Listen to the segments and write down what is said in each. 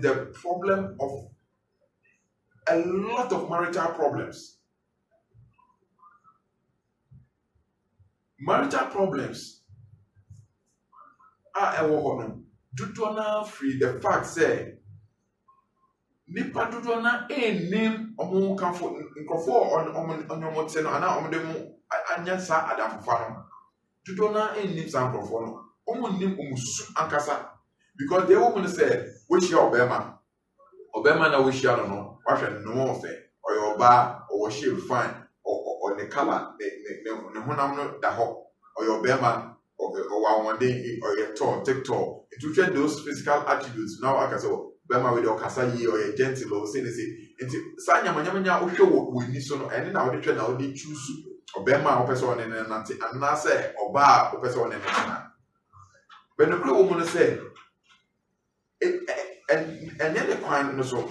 the problem of a lot of marital problems. Marital problems are free the fact say nipa dodo na name omo kanfo nkofo on yomote no ana omo dem anya sa adamfa no dodo na name sa nkofo no omo nim omusu ankasa because they woman say which your obema na we share no wahwe no fe or your ba or shape fine or the color the honam no da ho or your bema or one day or your tall take tall to treat those physical attributes now I can say bema with your kasa ye or your gentle or say nti sa nyamanya wo hwe ni so no ene na wo de twa na wo de choose obema wo person ne nante anna say oba wo person ne na but no kro wo no say and then the kwan no so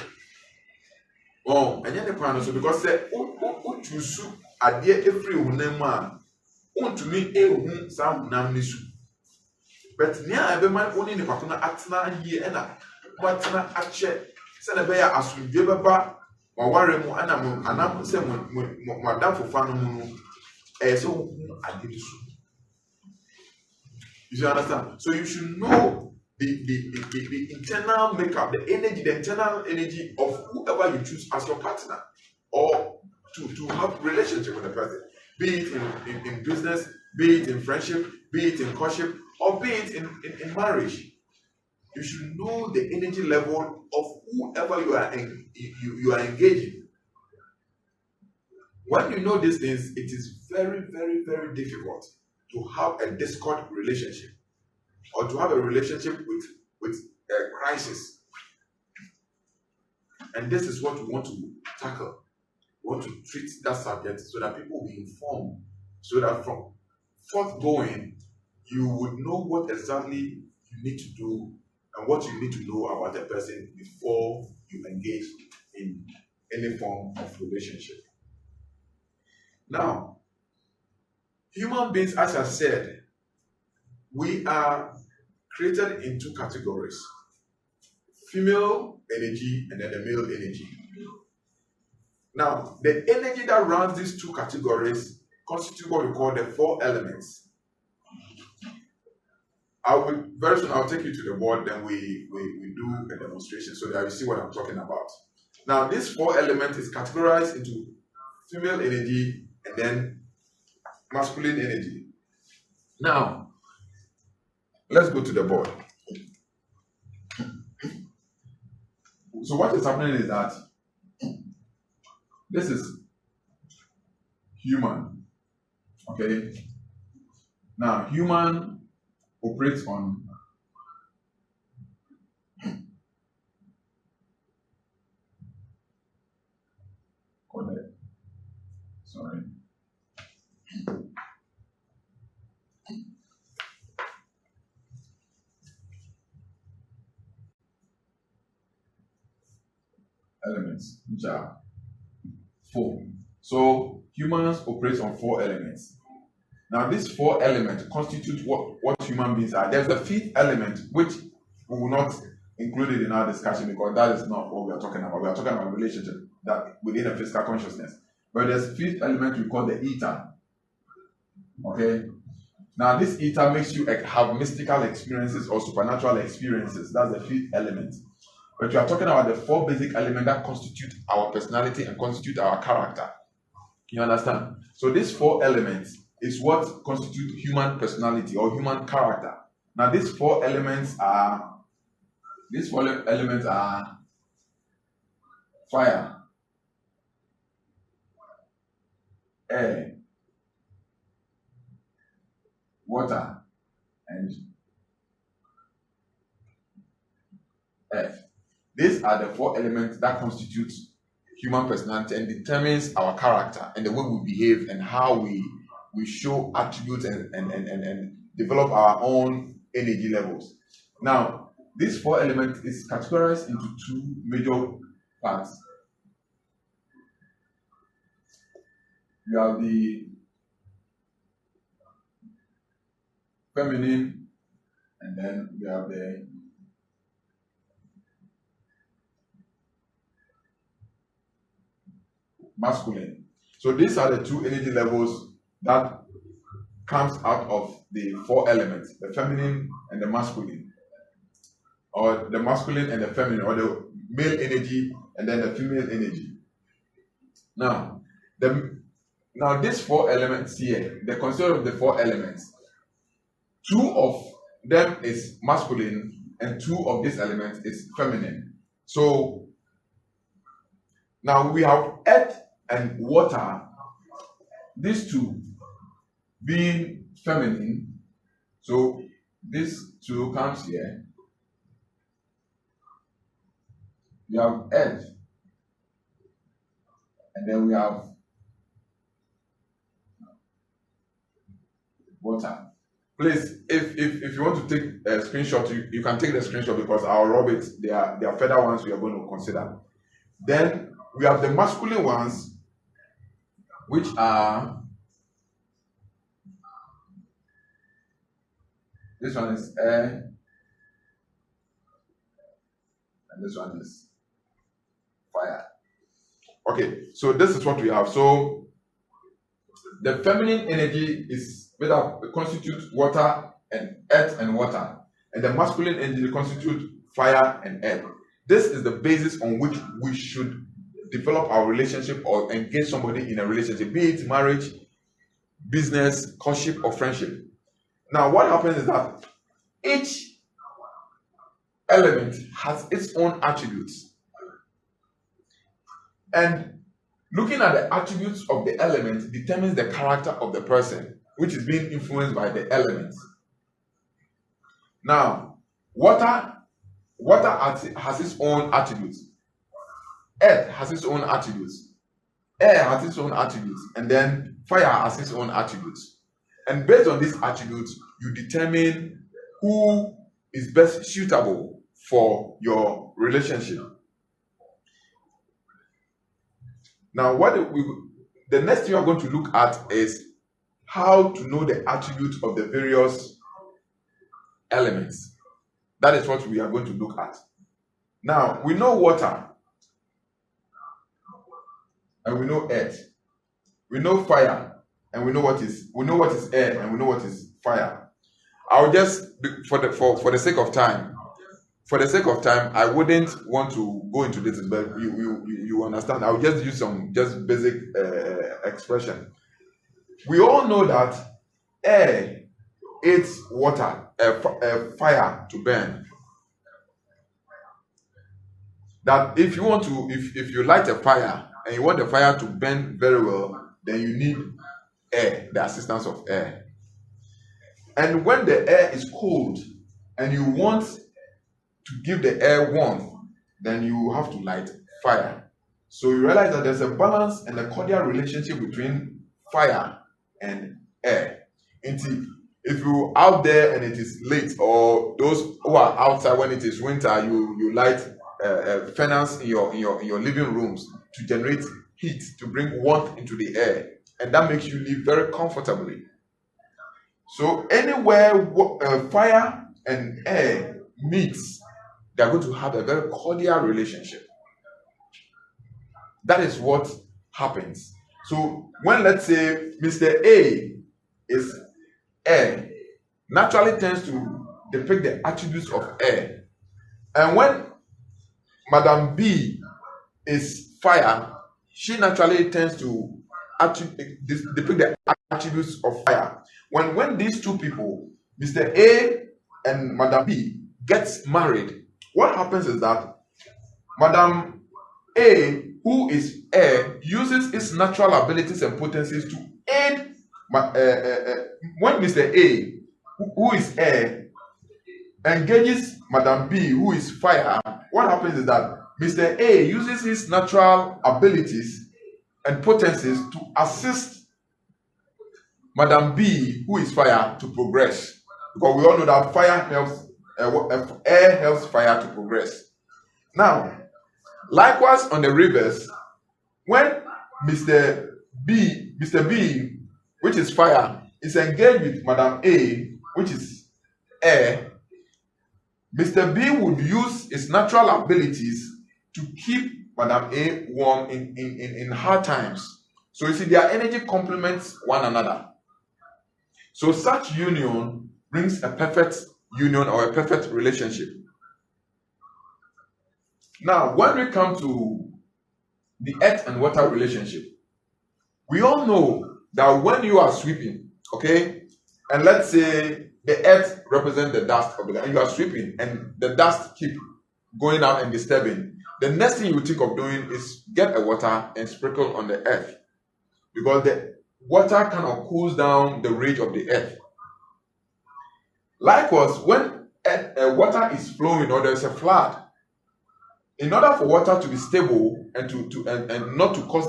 and then the kwan no so because say o choose ade every hunam a ontumi ehu sa hunam ni su but nia ebe man oni ni pato na atena yie na watena ache se na be ya asundwe beba waware mu anam se mu adam fofa no mu no so hu ade ni su. You understand? So you should know the internal makeup, the energy, the internal energy of whoever you choose as your partner or to have relationship with the person, be it in business, be it in friendship, be it in courtship, or be it in marriage. You should know the energy level of whoever you are engaging. When you know these things, it is very, very, very difficult to have a discord relationship or to have a relationship with a crisis. And this is what we want to tackle. We want to treat that subject so that people will be informed, so that from forthgoing, you would know what exactly you need to do and what you need to know about a person before you engage in any form of relationship. Now, human beings, as I said, we are created in two categories: female energy and then the male energy. Now, the energy that runs these two categories constitute what we call the four elements. Very soon I'll take you to the board, then we do a demonstration so that you see what I'm talking about. Now, this four elements is categorized into female energy and then masculine energy. Now, let's go to the board. So what is happening is that this is human. Okay. Now, human operates on elements, which are four. So humans operate on four elements. Now, these four elements constitute what human beings are. There's a fifth element which we will not include it in our discussion because that is not what we are talking about. We are talking about relationship that within a physical consciousness. But there's a fifth element we call the ether. Okay. Now, this ether makes you have mystical experiences or supernatural experiences. That's the fifth element. But we are talking about the four basic elements that constitute our personality and constitute our character. You understand? So these four elements is what constitute human personality or human character. Now, these four elements are fire, air, water, and earth. These are the four elements that constitute human personality and determines our character and the way we behave and how we show attributes and develop our own energy levels. Now, these four elements is categorized into two major parts. You have the feminine, and then we have the masculine. So these are the two energy levels that comes out of the four elements, the feminine and the masculine, or the masculine and the feminine, or the male energy and then the female energy. Now, these four elements here, the concept of the four elements, two of them is masculine and two of these elements is feminine. So now we have earth and water, these two being feminine. So this two comes here. We have earth, and then we have water. Please, if you want to take a screenshot, you can take the screenshot because I'll rub it. They are further ones we are going to consider. Then we have the masculine ones, which are, this one is air, and this one is fire. Okay, so this is what we have. So the feminine energy is made up, constitute water and earth and water, and the masculine energy constitute fire and earth. This is the basis on which we should develop our relationship or engage somebody in a relationship, be it marriage, business, courtship, or friendship. Now, what happens is that each element has its own attributes, and looking at the attributes of the element determines the character of the person, which is being influenced by the elements. Now, water has its own attributes. Earth has its own attributes. Air has its own attributes. And then fire has its own attributes. And based on these attributes, you determine who is best suitable for your relationship. Now, the next thing we are going to look at is how to know the attributes of the various elements. That is what we are going to look at. Now, we know water, and we know earth. We know fire, and we know what is air, and we know what is fire. I'll just, for the sake of time, I wouldn't want to go into this, but you understand. I'll just use some basic expression. We all know that air aids water, fire to burn. That if you light a fire and you want the fire to burn very well, then you need air, the assistance of air. And when the air is cold and you want to give the air warmth, then you have to light fire. So you realize that there's a balance and a cordial relationship between fire and air. And if you're out there and it is late, or those who are outside when it is winter, you light furnace in your living rooms to generate heat, to bring warmth into the air, and that makes you live very comfortably. So anywhere fire and air meets, they are going to have a very cordial relationship. That is what happens. So when, let's say, Mr. A is air, naturally tends to depict the attributes of air. And when Madam B is fire, she naturally tends to depict the attributes of fire. When these two people, Mr. A and Madam B, gets married, what happens is that Madam A, who is air, uses its natural abilities and potencies to aid when Mr. A, who is air, engages Madam B, who is fire. What happens is that Mr. A uses his natural abilities and potencies to assist Madam B, who is fire, to progress. Because we all know that fire helps, air helps fire to progress. Now, likewise on the reverse, when Mr. B, which is fire, is engaged with Madam A, which is air, Mr. B would use his natural abilities to keep Madam A warm in hard times. So you see, their energy complements one another. So such union brings a perfect union or a perfect relationship. Now, when we come to the earth and water relationship, we all know that when you are sweeping, okay, and let's say the earth represents the dust of the land, and you are sweeping and the dust keep going out and disturbing, the next thing you think of doing is get a water and sprinkle on the earth, because the water kind of cools down the rage of the earth. Likewise, when water is flowing or there's a flood, in order for water to be stable and and not to cause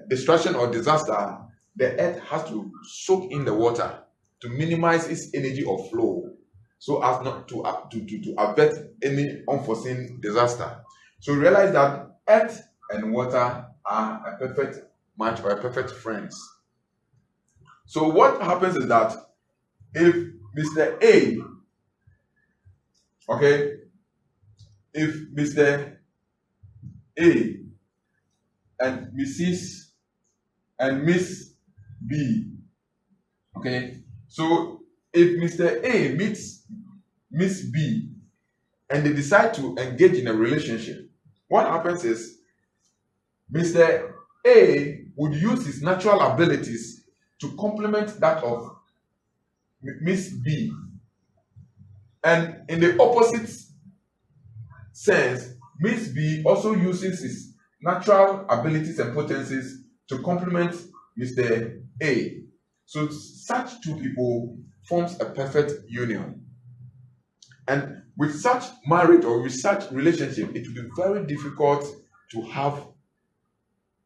destruction or disaster, the earth has to soak in the water to minimize its energy of flow, so as not to avert any unforeseen disaster. So realize that earth and water are a perfect match or a perfect friends. So what happens is that if Mr. A, okay, if Mr. A and Mrs. and Miss B, okay, so if Mr. A meets Miss B and they decide to engage in a relationship, what happens is Mr. A would use his natural abilities to complement that of Miss B, and in the opposite sense, Miss B also uses his natural abilities and potencies to complement Mr. A. So such two people forms a perfect union. And with such marriage or with such relationship, it will be very difficult to have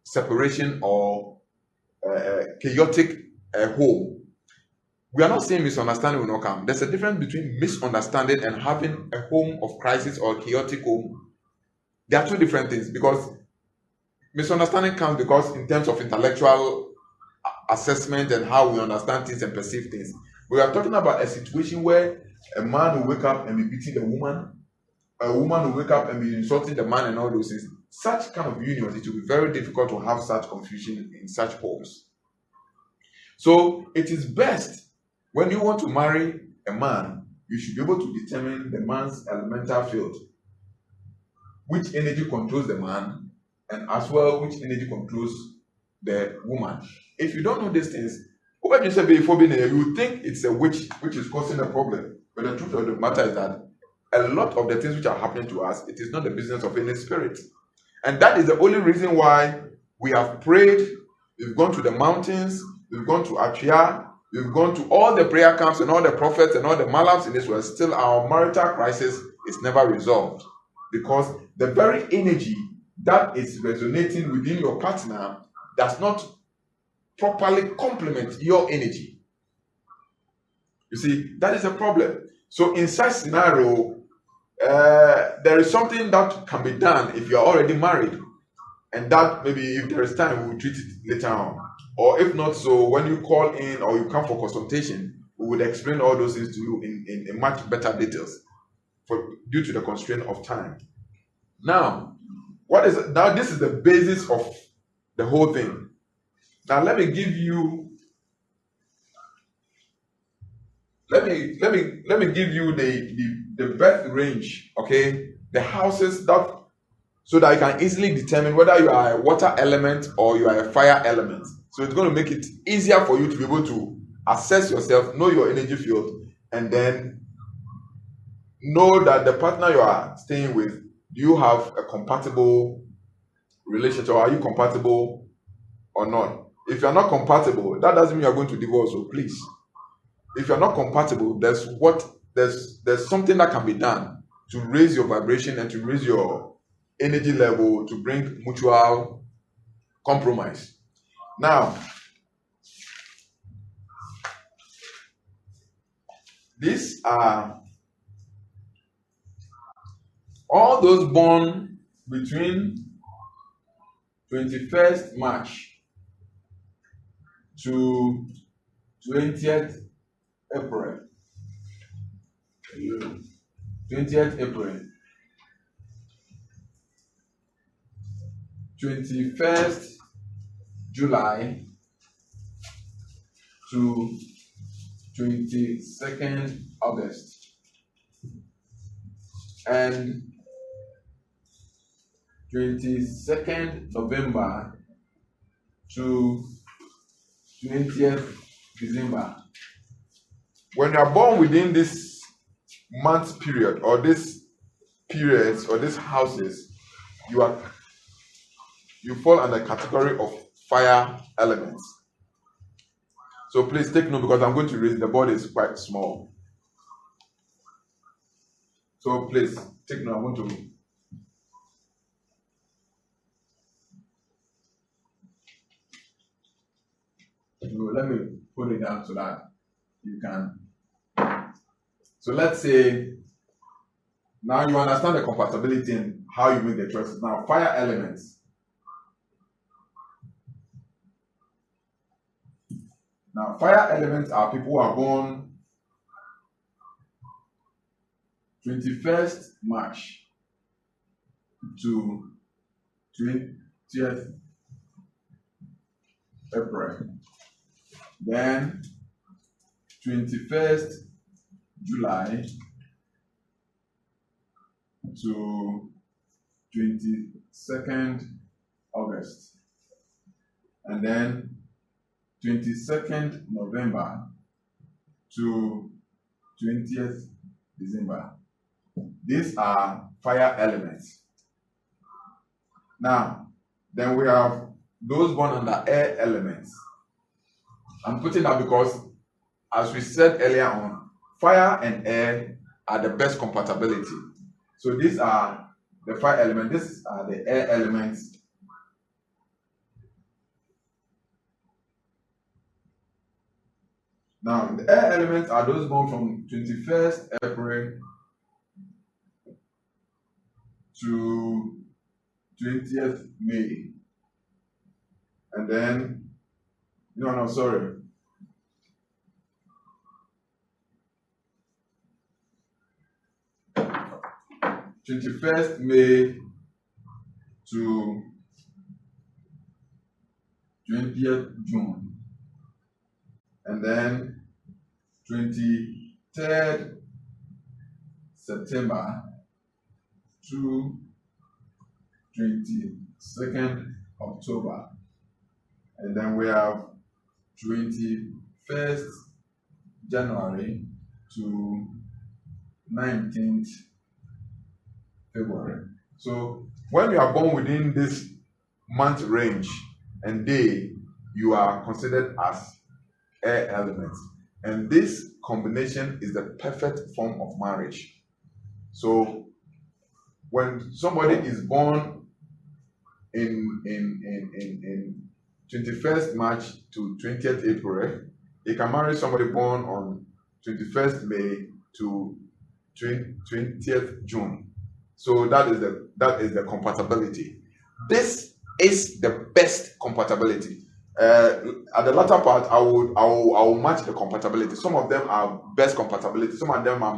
separation or chaotic home. We are not saying misunderstanding will not come. There's a difference between misunderstanding and having a home of crisis or chaotic home. There are two different things, because misunderstanding comes because in terms of intellectual assessment and how we understand things and perceive things. We are talking about a situation where a man will wake up and be beating the woman, a woman will wake up and be insulting the man and all those things. Such kind of unions, it will be very difficult to have such confusion in such homes. So it is best, when you want to marry a man, you should be able to determine the man's elemental field, which energy controls the man, and as well which energy controls the woman. If you don't know these things, you would think it's a witch which is causing a problem. But the truth of the matter is that a lot of the things which are happening to us, it is not the business of any spirit. And that is the only reason why we have prayed, we've gone to the mountains, we've gone to Atria, we've gone to all the prayer camps and all the prophets and all the malams in Israel. Still, our marital crisis is never resolved, because the very energy that is resonating within your partner does not properly complement your energy. You see, that is a problem. So in such scenario, there is something that can be done if you are already married, and that maybe if there is time we will treat it later on, or if not, so when you call in or you come for consultation, we would explain all those things to you in much better details, due to the constraint of time. Now, this is the basis of the whole thing. Now let me give you the birth range, okay? The houses that, so that you can easily determine whether you are a water element or you are a fire element. So it's going to make it easier for you to be able to assess yourself, know your energy field, and then know that the partner you are staying with, do you have a compatible relationship, or are you compatible or not? If you're not compatible, that doesn't mean you're going to divorce, so please. If you're not compatible, there's something that can be done to raise your vibration and to raise your energy level, to bring mutual compromise. Now, these are all those born between 21st March to 20th April. 20th April. 21st July to 22nd August, and 22nd November to 20th December. When you are born within this month period or this periods or these houses, you fall under the category of fire elements. So please take note, because I'm going to raise, the board is quite small. So please take note. I'm going to let me put it down so that you can. So let's say now you understand the compatibility and how you make the choices. Now, fire elements. Now, fire elements are people who are born 21st March to 20th April. Then 21st July to 22nd August. And then 22nd November to 20th December. These are fire elements. Now, then we have those born under air elements. I'm putting that because, as we said earlier on, fire and air are the best compatibility. So these are the fire elements, these are the air elements. Now, the air elements are those born from 21st April to 20th May. And then, no, sorry. #21st May to 20th June. And then 23rd September to 22nd October. And then we have 21st January to 19th February. So when you are born within this month range and day, you are considered as air elements. And this combination is the perfect form of marriage. So when somebody is born in 21st March to 20th April, he can marry somebody born on 21st May to 20th June. So that is the compatibility. This is the best compatibility. At the latter part, I will match the compatibility. Some of them are best compatibility, some of them are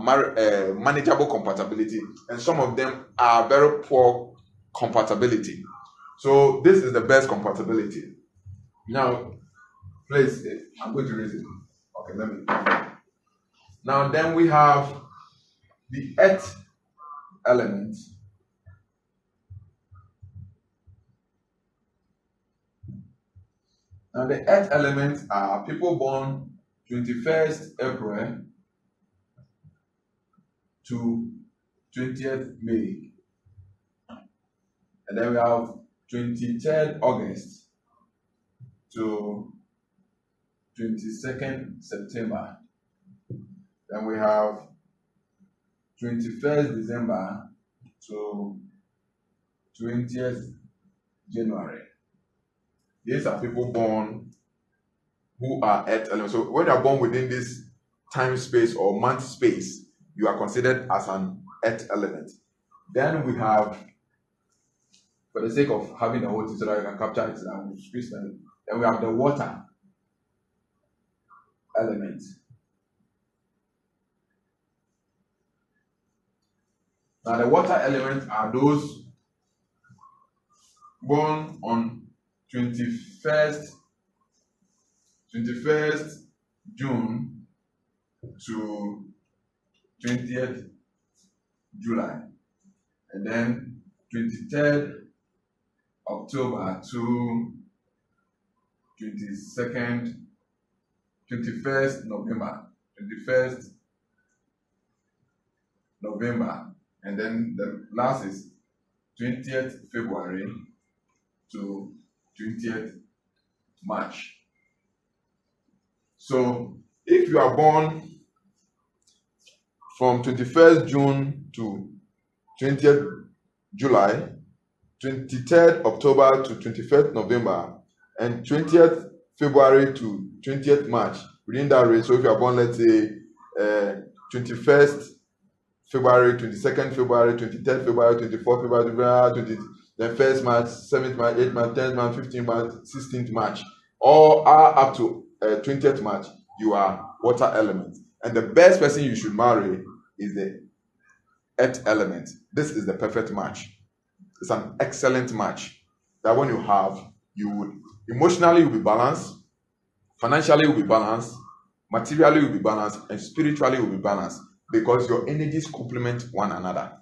manageable compatibility, and some of them are very poor compatibility. So this is the best compatibility. Now, please, I'm going to raise it. Okay, let me. Now, then we have the earth element. Now, the earth elements are people born 21st April to 20th May. And then we have 23rd August to 22nd September. Then we have 21st December to 20th January. These are people born who are earth elements. So when you are born within this time space or month space, you are considered as an earth element. Then we have, for the sake of having the whole thing so that you can capture it, and we space them. Then we have the water element. Now the water elements are those born on 21st June to 20th July, and then 23rd October to 21st November, and then the last is 20th February to 20th March. So if you are born from 21st June to 20th July, 23rd October to 21st November, and 20th February to 20th March, within that range. So if you are born, let's say, 21st February, 22nd February, 23rd February, 24th February, then 1st March, 7th March, 8th March, 10th March, 15th March, 16th March, all are up to 20th March, you are water element. And the best person you should marry is the earth element. This is the perfect match. It's an excellent match that when you have, you would emotionally will be balanced, financially will be balanced, materially will be balanced, and spiritually will be balanced, because your energies complement one another.